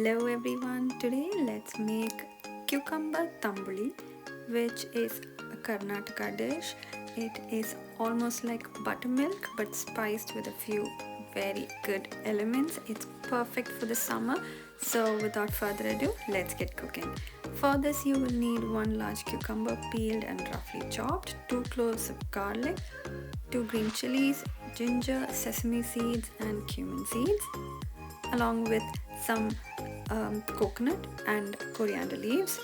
Hello everyone, today let's make cucumber thambuli, which is a Karnataka dish. It is almost like buttermilk but spiced with a few very good elements. It's perfect for the summer. So without further ado, let's get cooking. For this you will need 1 large cucumber peeled and roughly chopped, 2 cloves of garlic, 2 green chillies, ginger, sesame seeds and cumin seeds, along with some coconut and coriander leaves.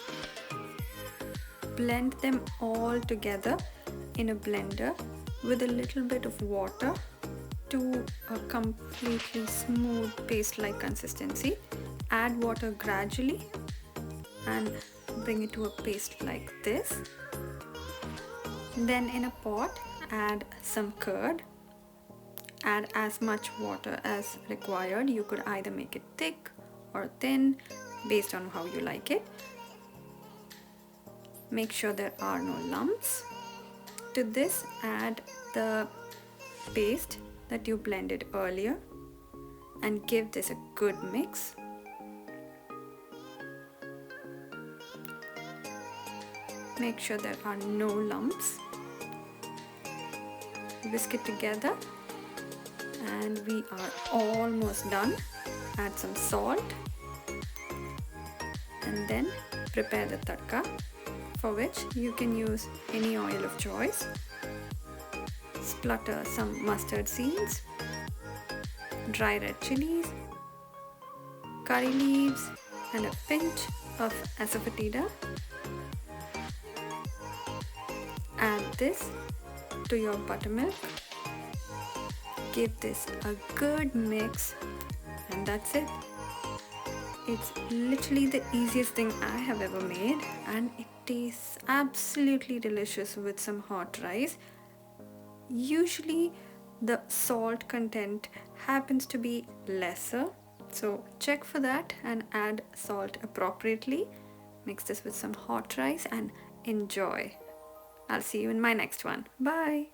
Blend them all together in a blender with a little bit of water to a completely smooth paste-like consistency. Add water gradually and bring it to a paste like this. Then in a pot, add some curd. Add as much water as required. You could either make it thick or thin based on how you like it. Make sure there are no lumps. To this, add the paste that you blended earlier and give this a good mix. Make sure there are no lumps. Whisk it together and we are almost done. Add some salt and then prepare the tadka, for which you can use any oil of choice. Splutter some mustard seeds, dry red chillies, curry leaves and a pinch of asafoetida. Add this to your buttermilk. Give this a good mix and that's it. It's literally the easiest thing I have ever made and it tastes absolutely delicious with some hot rice. Usually the salt content happens to be lesser, so check for that and add salt appropriately. Mix this with some hot rice and enjoy. I'll see you in my next one. Bye.